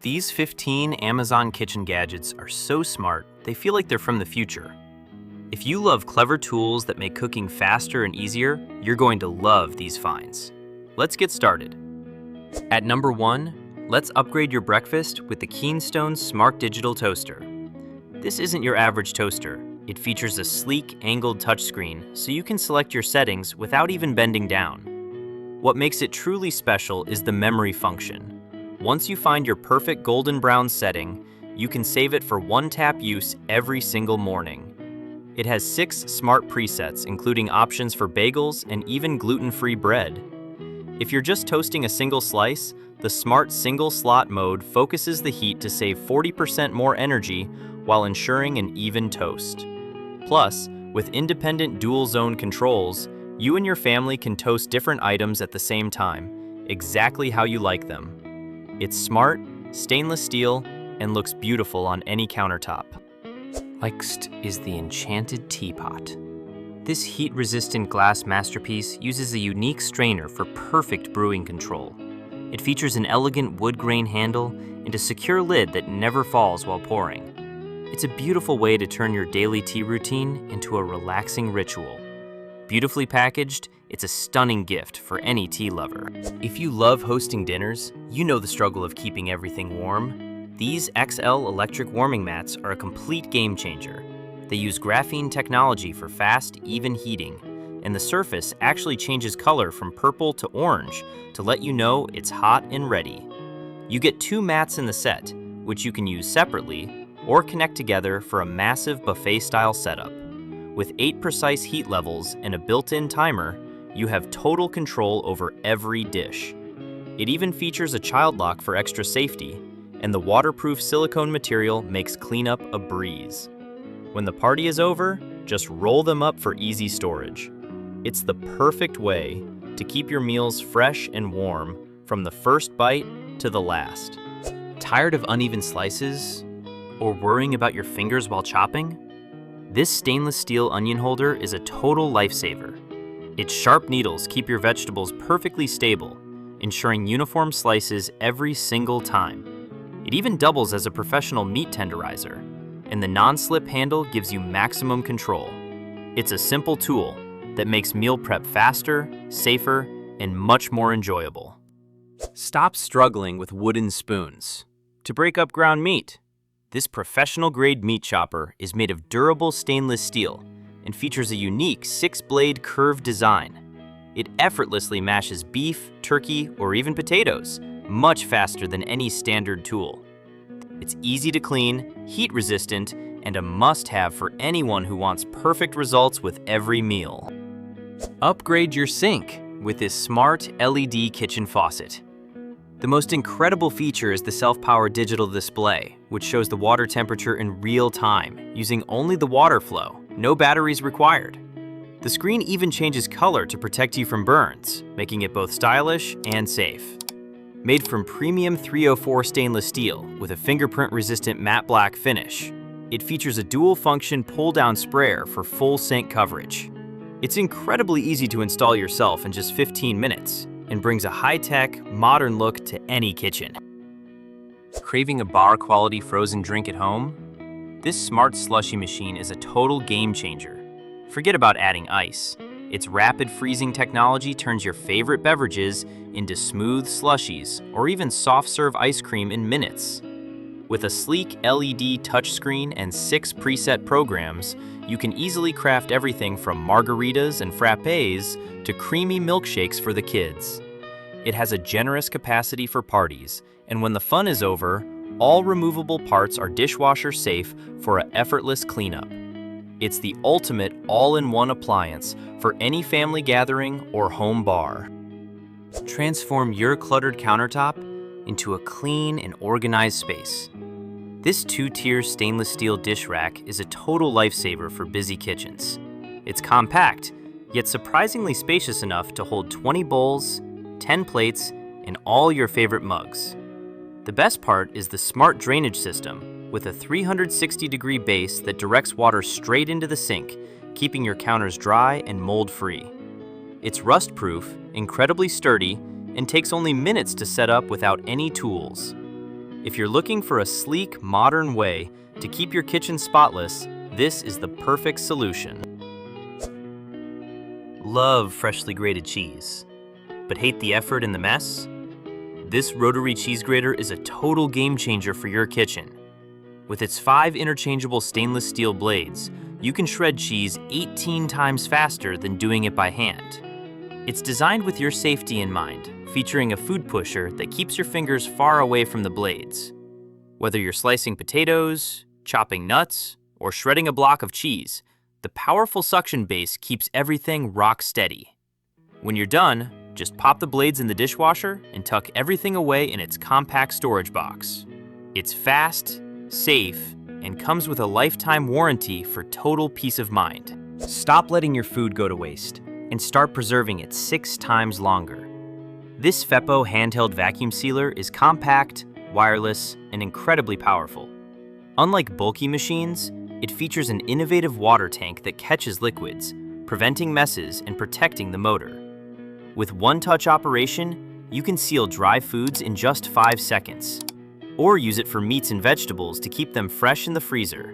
These 15 Amazon kitchen gadgets are so smart, they feel like they're from the future. If you love clever tools that make cooking faster and easier, you're going to love these finds. Let's get started. At number 1, let's upgrade your breakfast with the Keenstone Smart Digital Toaster. This isn't your average toaster. It features a sleek, angled touchscreen, so you can select your settings without even bending down. What makes it truly special is the memory function. Once you find your perfect golden brown setting, you can save it for one-tap use every single morning. It has 6 smart presets, including options for bagels and even gluten-free bread. If you're just toasting a single slice, the smart single slot mode focuses the heat to save 40% more energy while ensuring an even toast. Plus, with independent dual zone controls, you and your family can toast different items at the same time, exactly how you like them. It's smart, stainless steel, and looks beautiful on any countertop. Next is the Enchanted Tea Pot. This heat-resistant glass masterpiece uses a unique strainer for perfect brewing control. It features an elegant wood grain handle and a secure lid that never falls while pouring. It's a beautiful way to turn your daily tea routine into a relaxing ritual. Beautifully packaged, it's a stunning gift for any tea lover. If you love hosting dinners, you know the struggle of keeping everything warm. These XL electric warming mats are a complete game changer. They use graphene technology for fast, even heating, and the surface actually changes color from purple to orange to let you know it's hot and ready. You get 2 mats in the set, which you can use separately or connect together for a massive buffet-style setup. With 8 precise heat levels and a built-in timer, you have total control over every dish. It even features a child lock for extra safety, and the waterproof silicone material makes cleanup a breeze. When the party is over, just roll them up for easy storage. It's the perfect way to keep your meals fresh and warm from the first bite to the last. Tired of uneven slices? Or worrying about your fingers while chopping? This stainless steel onion holder is a total lifesaver. Its sharp needles keep your vegetables perfectly stable, ensuring uniform slices every single time. It even doubles as a professional meat tenderizer, and the non-slip handle gives you maximum control. It's a simple tool that makes meal prep faster, safer, and much more enjoyable. Stop struggling with wooden spoons to break up ground meat. This professional-grade meat chopper is made of durable stainless steel and features a unique 6-blade curved design. It effortlessly mashes beef, turkey, or even potatoes, much faster than any standard tool. It's easy to clean, heat-resistant, and a must-have for anyone who wants perfect results with every meal. Upgrade your sink with this smart LED kitchen faucet. The most incredible feature is the self-powered digital display, which shows the water temperature in real time, using only the water flow, no batteries required. The screen even changes color to protect you from burns, making it both stylish and safe. Made from premium 304 stainless steel with a fingerprint-resistant matte black finish, it features a dual-function pull-down sprayer for full sink coverage. It's incredibly easy to install yourself in just 15 minutes, and brings a high-tech, modern look to any kitchen. Craving a bar-quality frozen drink at home? This smart slushie machine is a total game changer. Forget about adding ice. Its rapid freezing technology turns your favorite beverages into smooth slushies or even soft-serve ice cream in minutes. With a sleek LED touchscreen and 6 preset programs, you can easily craft everything from margaritas and frappes to creamy milkshakes for the kids. It has a generous capacity for parties, and when the fun is over, all removable parts are dishwasher safe for an effortless cleanup. It's the ultimate all-in-one appliance for any family gathering or home bar. Transform your cluttered countertop into a clean and organized space. This 2-tier stainless steel dish rack is a total lifesaver for busy kitchens. It's compact, yet surprisingly spacious enough to hold 20 bowls, 10 plates, and all your favorite mugs. The best part is the smart drainage system with a 360-degree base that directs water straight into the sink, keeping your counters dry and mold-free. It's rust-proof, incredibly sturdy, and takes only minutes to set up without any tools. If you're looking for a sleek, modern way to keep your kitchen spotless, this is the perfect solution. Love freshly grated cheese, but hate the effort and the mess? This rotary cheese grater is a total game changer for your kitchen. With its 5 interchangeable stainless steel blades, you can shred cheese 18 times faster than doing it by hand. It's designed with your safety in mind, featuring a food pusher that keeps your fingers far away from the blades. Whether you're slicing potatoes, chopping nuts, or shredding a block of cheese, the powerful suction base keeps everything rock steady. When you're done, just pop the blades in the dishwasher and tuck everything away in its compact storage box. It's fast, safe, and comes with a lifetime warranty for total peace of mind. Stop letting your food go to waste and start preserving it 6 times longer. This FEPPO handheld vacuum sealer is compact, wireless, and incredibly powerful. Unlike bulky machines, it features an innovative water tank that catches liquids, preventing messes and protecting the motor. With one-touch operation, you can seal dry foods in just 5 seconds, or use it for meats and vegetables to keep them fresh in the freezer.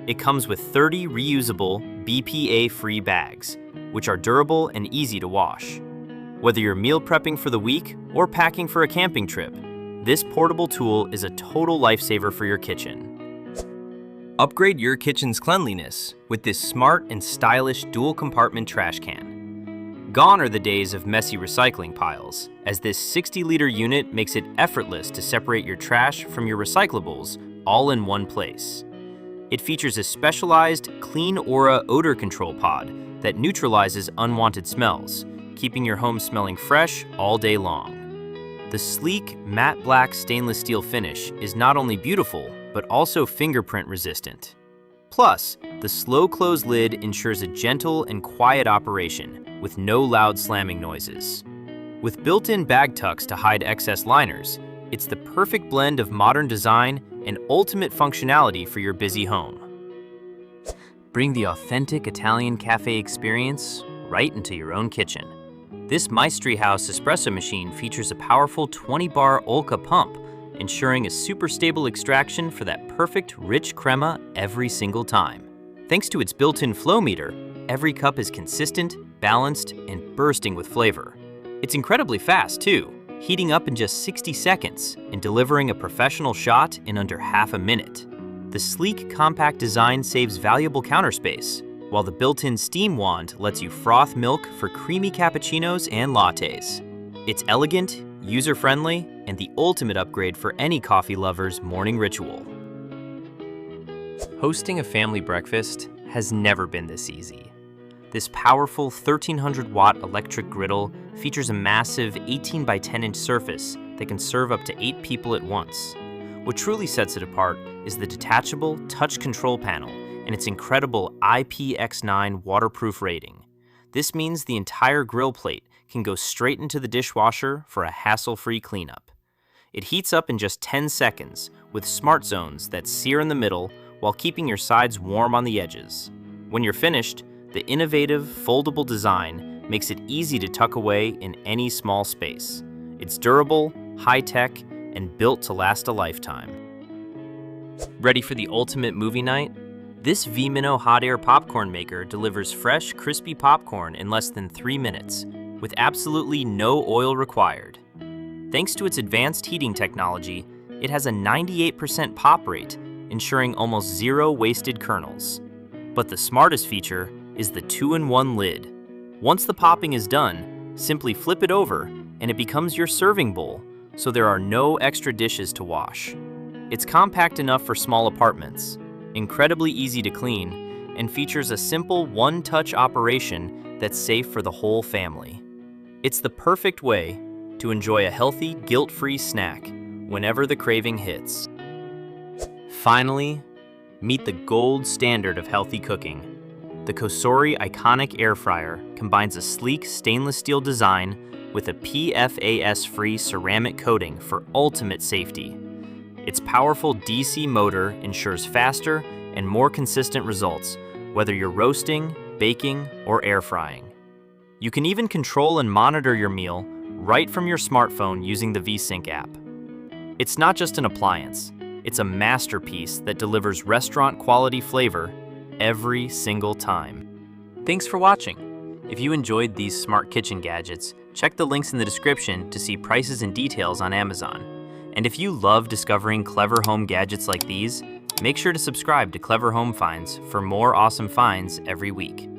It comes with 30 reusable, BPA-free bags, which are durable and easy to wash. Whether you're meal prepping for the week or packing for a camping trip, this portable tool is a total lifesaver for your kitchen. Upgrade your kitchen's cleanliness with this smart and stylish dual-compartment trash can. Gone are the days of messy recycling piles, as this 60-liter unit makes it effortless to separate your trash from your recyclables all in one place. It features a specialized Clean Aura odor control pod that neutralizes unwanted smells, keeping your home smelling fresh all day long. The sleek, matte black stainless steel finish is not only beautiful, but also fingerprint resistant. Plus, the slow close lid ensures a gentle and quiet operation with no loud slamming noises. With built-in bag tucks to hide excess liners, it's the perfect blend of modern design and ultimate functionality for your busy home. Bring the authentic Italian cafe experience right into your own kitchen. This Maestri House espresso machine features a powerful 20-bar Olka pump, ensuring a super stable extraction for that perfect rich crema every single time. Thanks to its built-in flow meter, every cup is consistent, balanced, and bursting with flavor. It's incredibly fast too, heating up in just 60 seconds and delivering a professional shot in under half a minute. The sleek, compact design saves valuable counter space, while the built-in steam wand lets you froth milk for creamy cappuccinos and lattes. It's elegant, user-friendly, and the ultimate upgrade for any coffee lover's morning ritual. Hosting a family breakfast has never been this easy. This powerful 1300-watt electric griddle features a massive 18 by 10-inch surface that can serve up to 8 people at once. What truly sets it apart is the detachable touch control panel and its incredible IPX9 waterproof rating. This means the entire grill plate can go straight into the dishwasher for a hassle-free cleanup. It heats up in just 10 seconds with smart zones that sear in the middle while keeping your sides warm on the edges. When you're finished, the innovative, foldable design makes it easy to tuck away in any small space. It's durable, high-tech, and built to last a lifetime. Ready for the ultimate movie night? This Vminno hot air popcorn maker delivers fresh, crispy popcorn in less than 3 minutes, with absolutely no oil required. Thanks to its advanced heating technology, it has a 98% pop rate, ensuring almost zero wasted kernels. But the smartest feature is the 2-in-1 lid. Once the popping is done, simply flip it over and it becomes your serving bowl, so there are no extra dishes to wash. It's compact enough for small apartments, incredibly easy to clean, and features a simple one-touch operation that's safe for the whole family. It's the perfect way to enjoy a healthy, guilt-free snack whenever the craving hits. Finally, meet the gold standard of healthy cooking. The Cosori iconic air fryer combines a sleek stainless steel design with a PFAS-free ceramic coating for ultimate safety. Its powerful DC motor ensures faster and more consistent results, whether you're roasting, baking, or air frying. You can even control and monitor your meal right from your smartphone using the VSync app. It's not just an appliance, it's a masterpiece that delivers restaurant-quality flavor every single time. Thanks for watching. If you enjoyed these smart kitchen gadgets, check the links in the description to see prices and details on Amazon. And if you love discovering clever home gadgets like these, make sure to subscribe to Clever Home Finds for more awesome finds every week.